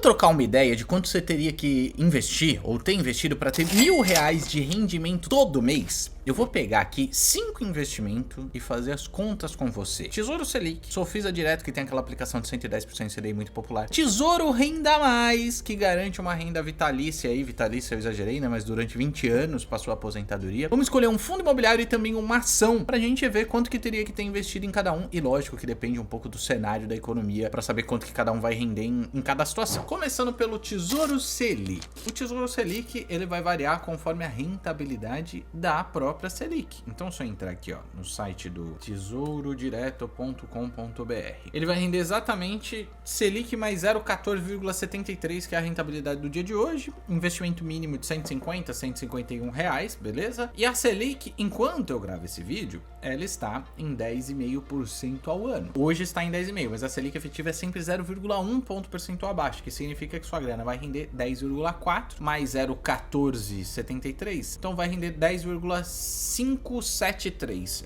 trocar uma ideia de quanto você teria que investir ou ter investido para ter R$1.000 de rendimento todo mês? Eu vou pegar aqui 5 investimentos e fazer as contas com você. Tesouro Selic, Sofisa Direto, que tem aquela aplicação de 110% CDI muito popular. Tesouro Renda Mais, que garante uma renda vitalícia aí, vitalícia eu exagerei, né? Mas durante 20 anos passou a aposentadoria. Vamos escolher um fundo imobiliário e também uma ação pra gente ver quanto que teria que ter investido em cada um. E lógico que depende um pouco do cenário da economia pra saber quanto que cada um vai render em cada situação. Começando pelo Tesouro Selic. O Tesouro Selic, ele vai variar conforme a rentabilidade da própria Selic. Então, se eu entrar aqui, ó, no site do tesourodireto.com.br, ele vai render exatamente Selic mais 0,14,73, que é a rentabilidade do dia de hoje. Investimento mínimo de 150, 151 reais, beleza? E a Selic, enquanto eu gravo esse vídeo, ela está em 10,5% ao ano. Hoje está em 10,5%, mas a Selic efetiva é sempre 0,1 ponto percentual abaixo, que significa que sua grana vai render 10,4 mais 0,1473, então vai render 10,573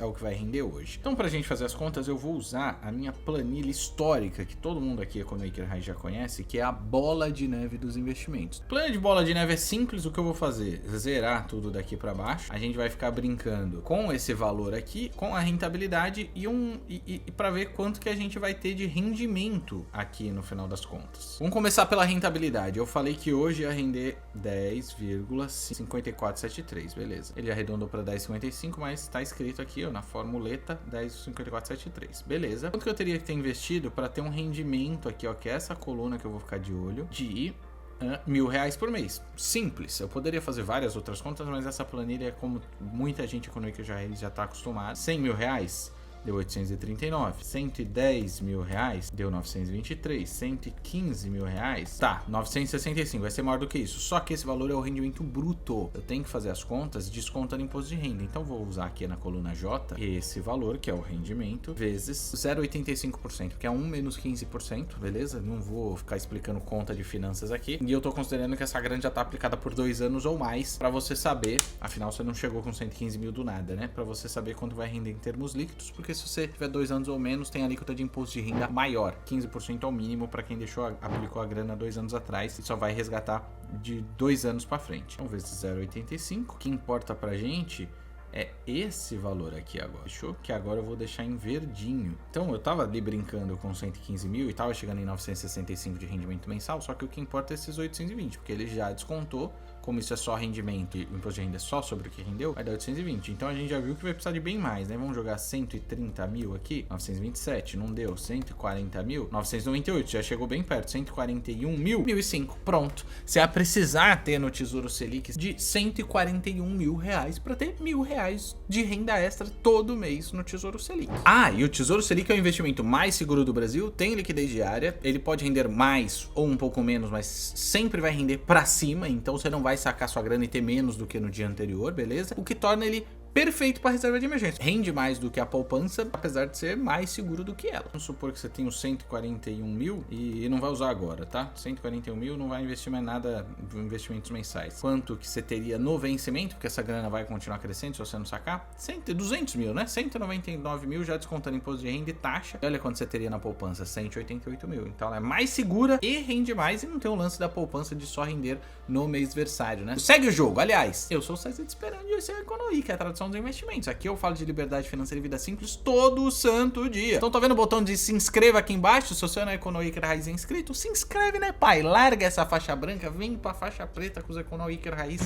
é o que vai render hoje. Então, pra gente fazer as contas, eu vou usar a minha planilha histórica, que todo mundo aqui Economaker High já conhece, que é a bola de neve dos investimentos. Plano de bola de neve é simples. O que eu vou fazer? Zerar tudo daqui pra baixo. A gente vai ficar brincando com esse valor aqui, com a rentabilidade e para ver quanto que a gente vai ter de rendimento aqui no final das contas. Vamos começar pela rentabilidade. Eu falei que hoje ia render 10,5473, beleza. Ele arredondou para 10,55, mas está escrito aqui, ó, na formuleta 10,5473, beleza. Quanto que eu teria que ter investido para ter um rendimento aqui, ó, que é essa coluna que eu vou ficar de olho, de R$1.000 por mês. Simples. Eu poderia fazer várias outras contas, mas essa planilha é como muita gente econômica já está acostumada. R$100.000 deu 839, 110 mil reais deu 923, 115 mil reais, tá, 965, vai ser maior do que isso, só que esse valor é o rendimento bruto. Eu tenho que fazer as contas descontando imposto de renda, então vou usar aqui na coluna J esse valor, que é o rendimento, vezes 0,85%, que é 1 menos 15%, beleza? Não vou ficar explicando conta de finanças aqui, e eu tô considerando que essa grana já tá aplicada por 2 anos ou mais, pra você saber, afinal você não chegou com 115 mil do nada, né? Pra você saber quanto vai render em termos líquidos, porque se você tiver 2 anos ou menos, tem a alíquota de imposto de renda maior, 15% ao mínimo para quem aplicou a grana 2 anos atrás e só vai resgatar de 2 anos para frente. Então, vezes 0,85, o que importa pra gente é esse valor aqui agora, fechou? Que agora eu vou deixar em verdinho. Então, eu tava ali brincando com 115 mil e tava chegando em 965 de rendimento mensal, só que o que importa é esses 820, porque ele já descontou. Como isso é só rendimento e o imposto de renda é só sobre o que rendeu, vai dar 820. Então a gente já viu que vai precisar de bem mais, né? Vamos jogar 130 mil aqui, 927, não deu. 140 mil, 998, já chegou bem perto. 141 mil, 1.005, pronto. Você vai precisar ter no Tesouro Selic de 141 mil reais para ter R$1.000 de renda extra todo mês no Tesouro Selic. Ah, e o Tesouro Selic é o investimento mais seguro do Brasil, tem liquidez diária, ele pode render mais ou um pouco menos, mas sempre vai render para cima, então você não vai sacar sua grana e ter menos do que no dia anterior, beleza? O que torna ele perfeito para reserva de emergência. Rende mais do que a poupança, apesar de ser mais seguro do que ela. Vamos supor que você tem os 141 mil e não vai usar agora, tá? 141 mil não vai investir mais nada em investimentos mensais. Quanto que você teria no vencimento, porque essa grana vai continuar crescendo se você não sacar? 200 mil, né? 199 mil já descontando imposto de renda e taxa. E olha quanto você teria na poupança, 188 mil. Então ela é mais segura e rende mais e não tem o lance da poupança de só render no mês versário, né? Segue o jogo. Aliás, eu sou o César esperando e esse é o Economy, que é a tradução dos investimentos. Aqui eu falo de liberdade financeira e vida simples todo santo dia. Então tá vendo o botão de se inscreva aqui embaixo? Se você não é Economaker Raiz inscrito, se inscreve, né, pai? Larga essa faixa branca, vem pra faixa preta com os Economaker Raiz.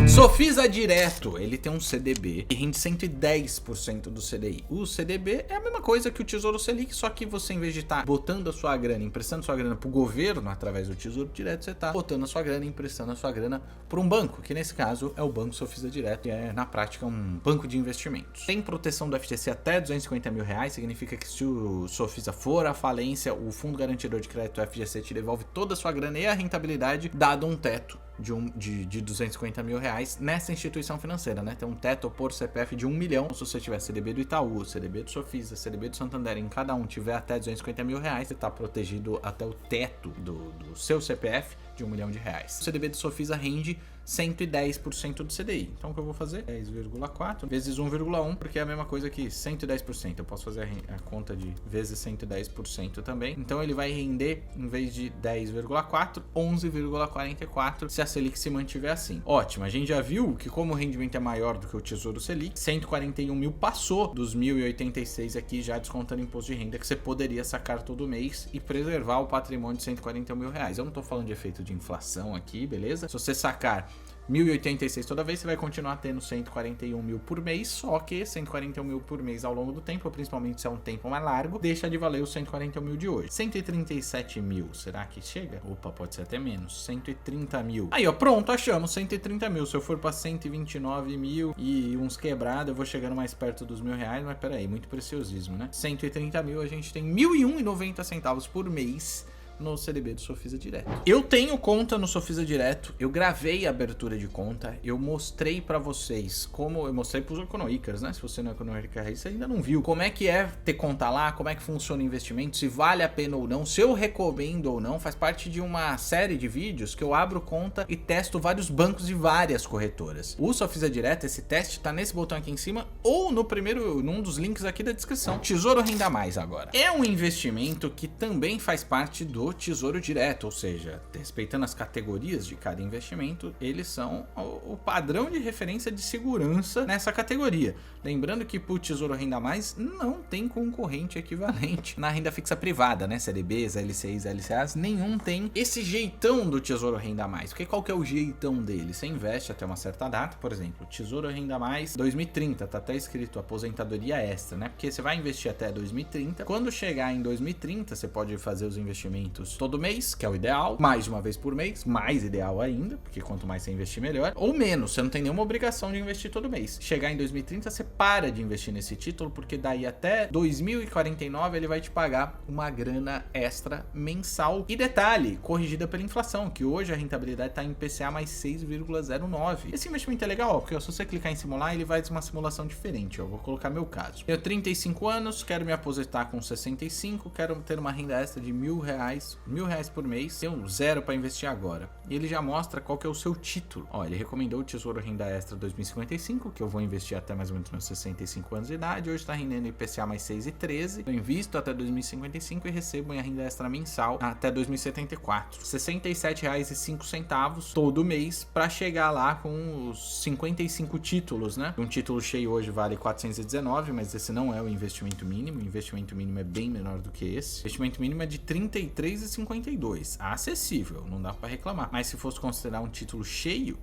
Sofisa Direto, ele tem um CDB que rende 110% do CDI. O CDB é a mesma coisa que o Tesouro Selic, só que você, em vez de estar botando a sua grana, emprestando sua grana pro governo através do Tesouro Direto, você tá botando a sua grana, emprestando a sua grana para um banco, que nesse caso é o Banco Sofisa Direto, que é na prática um banco de investimentos. Tem proteção do FGC até 250 mil reais, significa que se o Sofisa for à falência, o Fundo Garantidor de Crédito FGC te devolve toda a sua grana e a rentabilidade, dado um teto de 250 mil reais nessa instituição financeira, né? Tem um teto por CPF de 1 milhão. Se você tiver CDB do Itaú, CDB do Sofisa, CDB do Santander, em cada um tiver até 250 mil reais, você está protegido até o teto do seu CPF de 1 milhão de reais. O CDB do Sofisa rende 110% do CDI. Então o que eu vou fazer? 10,4 vezes 1,1, porque é a mesma coisa que 110%. Eu posso fazer a conta de vezes 110% também. Então ele vai render, em vez de 10,4, 11,44 se a Selic se mantiver assim. Ótimo, a gente já viu que como o rendimento é maior do que o Tesouro Selic, 141 mil passou dos 1.086 aqui, já descontando imposto de renda, que você poderia sacar todo mês e preservar o patrimônio de 141 mil reais. Eu não tô falando de efeito de inflação aqui, beleza? Se você sacar 1.086 toda vez, você vai continuar tendo 141 mil por mês, só que 141 mil por mês ao longo do tempo, principalmente se é um tempo mais largo, deixa de valer os 141 mil de hoje. 137 mil, será que chega? Opa, pode ser até menos. 130 mil. Aí, ó, pronto, achamos 130 mil. Se eu for pra 129 mil e uns quebrados, eu vou chegando mais perto dos R$1.000, mas peraí, muito preciosismo, né? 130 mil, a gente tem R$1.001,90 por mês no CDB do Sofisa Direto. Eu tenho conta no Sofisa Direto, eu gravei a abertura de conta, eu mostrei pra vocês como, eu mostrei pros Econoicers, né? Se você não é Econoicer, você ainda não viu. Como é que é ter conta lá, como é que funciona o investimento, se vale a pena ou não, se eu recomendo ou não, faz parte de uma série de vídeos que eu abro conta e testo vários bancos de várias corretoras. O Sofisa Direto, esse teste tá nesse botão aqui em cima ou num dos links aqui da descrição. Tesouro Renda Mais agora. É um investimento que também faz parte do Tesouro Direto, ou seja, respeitando as categorias de cada investimento, eles são o padrão de referência de segurança nessa categoria. Lembrando que pro Tesouro Renda Mais não tem concorrente equivalente na renda fixa privada, né? CDBs, LCIs, LCAs, nenhum tem esse jeitão do Tesouro Renda Mais. Porque qual que é o jeitão dele? Você investe até uma certa data, por exemplo, Tesouro Renda Mais 2030, tá até escrito aposentadoria extra, né? Porque você vai investir até 2030. Quando chegar em 2030, você pode fazer os investimentos todo mês, que é o ideal, mais de uma vez por mês, mais ideal ainda, porque quanto mais você investir melhor, ou menos, você não tem nenhuma obrigação de investir todo mês. Chegar em 2030, você para de investir nesse título, porque daí até 2049 ele vai te pagar uma grana extra mensal. E detalhe, corrigida pela inflação, que hoje a rentabilidade está em IPCA mais 6,09. Esse investimento é legal, porque se você clicar em simular, ele vai fazer uma simulação diferente. Eu vou colocar meu caso. Tenho 35 anos, quero me aposentar com 65, quero ter uma renda extra de R$1.000, R$1.000 por mês, tenho zero para investir agora. E ele já mostra qual que é o seu título. Ó, ele recomendou o Tesouro Renda Extra 2055, que eu vou investir até mais ou menos meus 65 anos de idade. Hoje está rendendo IPCA mais 6,13. Eu invisto até 2055 e recebo minha renda extra mensal até 2074. R$ 67,05 todo mês para chegar lá com os 55 títulos, né? Um título cheio hoje vale 419, mas esse não é o investimento mínimo. O investimento mínimo é bem menor do que esse. O investimento mínimo é de 33,52. Acessível, não dá para reclamar. Mas se fosse considerar um título cheio,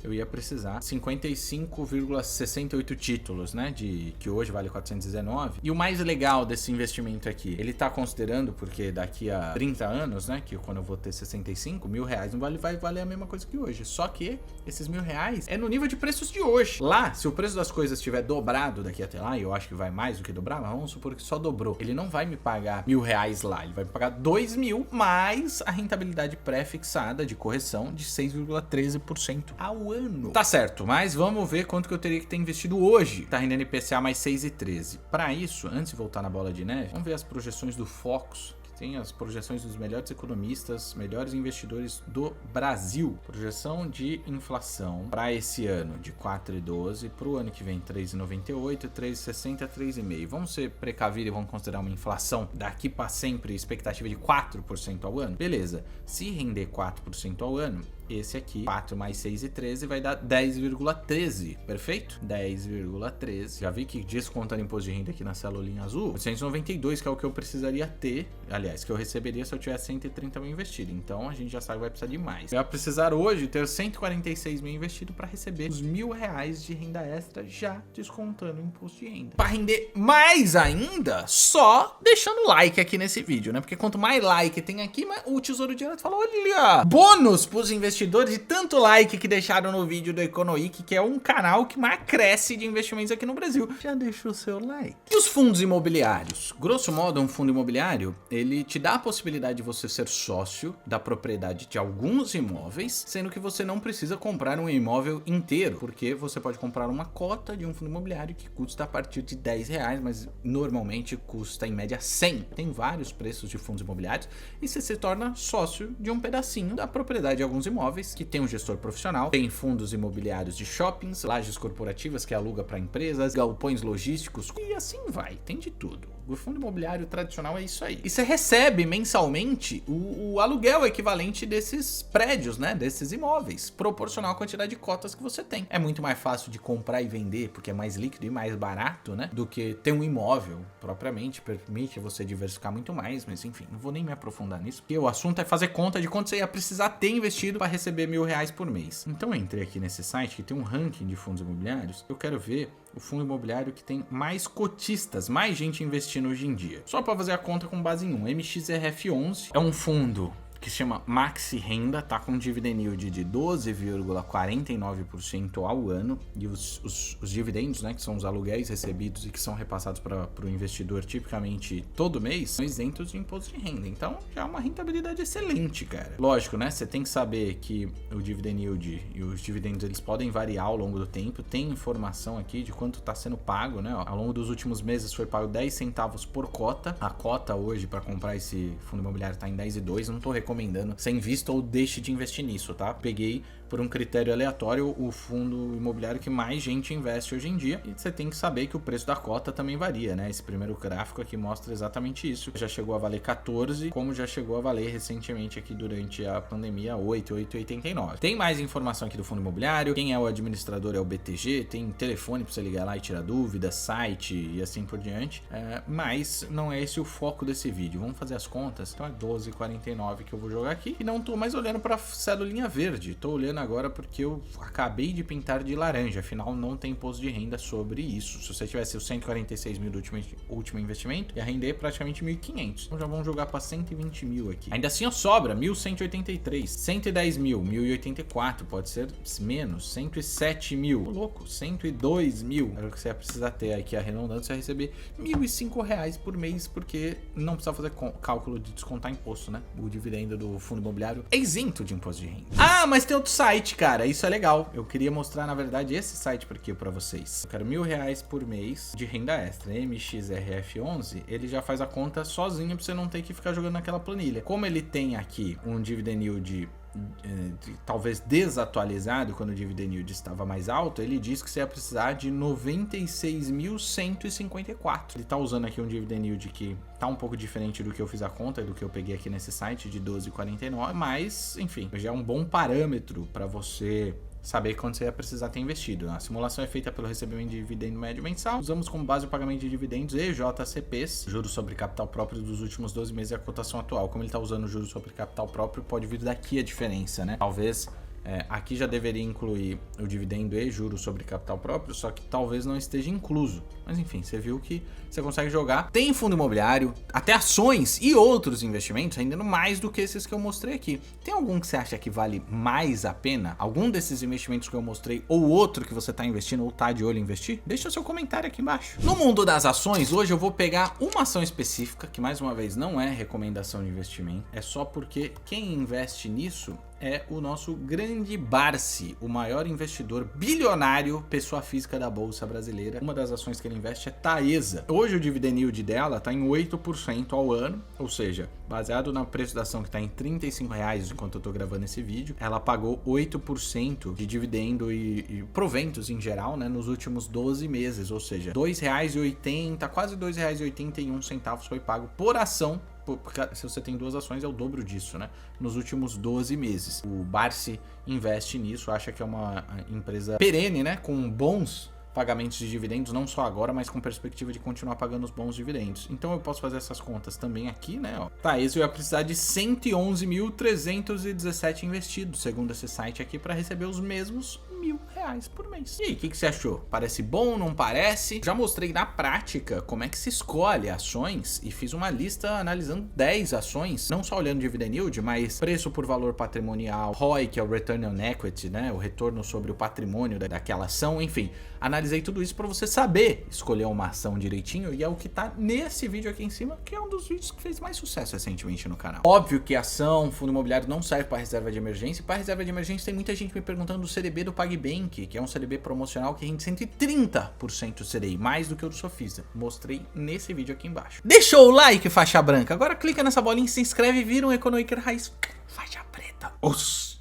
eu ia precisar 55,68 títulos, né, que hoje vale 419. E o mais legal desse investimento aqui, ele tá considerando, porque daqui a 30 anos, né, que quando eu vou ter 65, R$1.000 não vai valer a mesma coisa que hoje. Só que esses R$1.000 é no nível de preços de hoje. Lá, se o preço das coisas tiver dobrado daqui até lá, e eu acho que vai mais do que dobrar, mas vamos supor que só dobrou. Ele não vai me pagar R$1.000 lá, ele vai me pagar 2.000 mais a rentabilidade pré-fixada de correção de 6,13% ao ano. Tá certo, mas vamos ver quanto que eu teria que ter investido hoje. Tá rendendo IPCA mais 6,13. Para isso, antes de voltar na bola de neve, vamos ver as projeções do Focus, que tem as projeções dos melhores economistas, melhores investidores do Brasil. Projeção de inflação para esse ano de 4,12, para o ano que vem 3,98, 3,60, 3,5. Vamos ser precavidos e vamos considerar uma inflação daqui para sempre, expectativa de 4% ao ano? Beleza, se render 4% ao ano, esse aqui, 4 mais 6,13 vai dar 10,13, perfeito? 10,13. Já vi que descontando imposto de renda aqui na celulinha azul, 892, que é o que eu precisaria ter, aliás, que eu receberia se eu tivesse 130 mil investido. Então a gente já sabe que vai precisar de mais. Eu ia precisar hoje ter 146 mil investido para receber os R$1.000 de renda extra, já descontando o imposto de renda. Para render mais ainda, só deixando like aqui nesse vídeo, né? Porque quanto mais like tem aqui, o Tesouro Direto fala, olha, bônus para os investidores de tanto like que deixaram no vídeo do Econoic, que é um canal que mais cresce de investimentos aqui no Brasil. Já deixou o seu like? E os fundos imobiliários? Grosso modo, um fundo imobiliário, ele te dá a possibilidade de você ser sócio da propriedade de alguns imóveis, sendo que você não precisa comprar um imóvel inteiro, porque você pode comprar uma cota de um fundo imobiliário que custa a partir de R$10, mas normalmente custa em média 100. Tem vários preços de fundos imobiliários e você se torna sócio de um pedacinho da propriedade de alguns imóveis, imóveis, que tem um gestor profissional, tem fundos imobiliários de shoppings, lajes corporativas que aluga para empresas, galpões logísticos e assim vai, tem de tudo. O fundo imobiliário tradicional é isso aí. E você recebe mensalmente o aluguel equivalente desses prédios, né? Desses imóveis, proporcional à quantidade de cotas que você tem. É muito mais fácil de comprar e vender, porque é mais líquido e mais barato, né? Do que ter um imóvel propriamente, permite você diversificar muito mais, mas enfim, não vou nem me aprofundar nisso, porque o assunto é fazer conta de quanto você ia precisar ter investido para receber R$1.000 por mês. Então eu entrei aqui nesse site que tem um ranking de fundos imobiliários, eu quero ver o fundo imobiliário que tem mais cotistas, mais gente investindo hoje em dia. Só para fazer a conta com base em MXRF11 é um fundo que se chama Maxi Renda, tá com um dividend yield de 12,49% ao ano, e os dividendos, né, que são os aluguéis recebidos e que são repassados para o investidor tipicamente todo mês, são isentos de imposto de renda. Então já é uma rentabilidade excelente, cara. Lógico, né, você tem que saber que o dividend yield e os dividendos eles podem variar ao longo do tempo. Tem informação aqui de quanto está sendo pago, né? Ao longo dos últimos meses foi pago 10 centavos por cota. A cota hoje para comprar esse fundo imobiliário está em 10,2. Não tô recomendando você invista ou deixe de investir nisso, tá? Peguei por um critério aleatório o fundo imobiliário que mais gente investe hoje em dia, e você tem que saber que o preço da cota também varia, né? Esse primeiro gráfico aqui mostra exatamente isso. Já chegou a valer 14, como já chegou a valer recentemente aqui durante a pandemia 8,89. Tem mais informação aqui do fundo imobiliário, quem é o administrador é o BTG, tem telefone para você ligar lá e tirar dúvidas, site e assim por diante, mas não é esse o foco desse vídeo. Vamos fazer as contas. Então é 12,49 que eu vou jogar aqui, e não tô mais olhando para célulinha verde, tô olhando agora porque eu acabei de pintar de laranja, afinal não tem imposto de renda sobre isso. Se você tivesse os 146 mil do último investimento, ia render praticamente 1.500. Então já vamos jogar para 120 mil aqui. Ainda assim, ó, sobra 1.183, 110 mil, 1.084, pode ser menos, 107 mil, louco, 102 mil. Era o que você ia precisar ter aqui arredondando, você ia receber R$1.005 por mês, porque não precisa fazer cálculo de descontar imposto, né? O dividendo do fundo imobiliário é isento de imposto de renda. Ah, mas tem outro site, cara, isso é legal. Eu queria mostrar, na verdade, esse site por aqui pra vocês. Eu quero R$1.000 por mês de renda extra. MXRF11, ele já faz a conta sozinho pra você não ter que ficar jogando naquela planilha. Como ele tem aqui um dividend yield talvez desatualizado, quando o dividend yield estava mais alto, ele diz que você ia precisar de 96.154. Ele tá usando aqui um dividend yield que tá um pouco diferente do que eu fiz a conta, do que eu peguei aqui nesse site de 12,49, mas enfim, já é um bom parâmetro para você saber quanto você ia precisar ter investido. A simulação é feita pelo recebimento de dividendo médio mensal. Usamos como base o pagamento de dividendos e JCPs, juros sobre capital próprio dos últimos 12 meses e a cotação atual. Como ele está usando juros sobre capital próprio, pode vir daqui a diferença, né? Talvez aqui já deveria incluir o dividendo e juros sobre capital próprio, só que talvez não esteja incluso. Mas enfim, você viu que você consegue jogar. Tem fundo imobiliário, até ações e outros investimentos, rendendo mais do que esses que eu mostrei aqui. Tem algum que você acha que vale mais a pena? Algum desses investimentos que eu mostrei ou outro que você está investindo ou está de olho em investir? Deixa o seu comentário aqui embaixo. No mundo das ações, hoje eu vou pegar uma ação específica, que mais uma vez não é recomendação de investimento, é só porque quem investe nisso é o nosso grande Barsi, o maior investidor bilionário, pessoa física da Bolsa Brasileira. Uma das ações que ele investe é Taesa. Hoje o dividend yield dela está em 8% ao ano, ou seja, baseado no preço da ação que está em R$35 enquanto eu estou gravando esse vídeo, ela pagou 8% de dividendo e proventos em geral, né, nos últimos 12 meses, ou seja, R$2,80, quase R$2,81 foi pago por ação. Porque se você tem duas ações é o dobro disso, né? Nos últimos 12 meses. O Barsi investe nisso, acha que é uma empresa perene, né? Com bons pagamentos de dividendos, não só agora, mas com perspectiva de continuar pagando os bons dividendos. Então eu posso fazer essas contas também aqui, né? Ó. Tá, esse eu ia precisar de 111.317 investidos, segundo esse site aqui, para receber os mesmos R$1.000 por mês. E aí, o que você achou? Parece bom, não parece? Já mostrei na prática como é que se escolhe ações e fiz uma lista analisando 10 ações, não só olhando dividend yield, mas preço por valor patrimonial, ROI, que é o Return on Equity, né? O retorno sobre o patrimônio daquela ação, enfim. Analisei tudo isso para você saber escolher uma ação direitinho, e é o que tá nesse vídeo aqui em cima, que é um dos vídeos que fez mais sucesso recentemente no canal. Óbvio que ação, fundo imobiliário não serve para reserva de emergência. Para reserva de emergência tem muita gente me perguntando do CDB do PagBank, que é um CDB promocional que rende 130% CDI, mais do que o do Sofisa. Mostrei nesse vídeo aqui embaixo. Deixou o like, faixa branca? Agora clica nessa bolinha, se inscreve e vira um Economic Raiz faixa preta. Os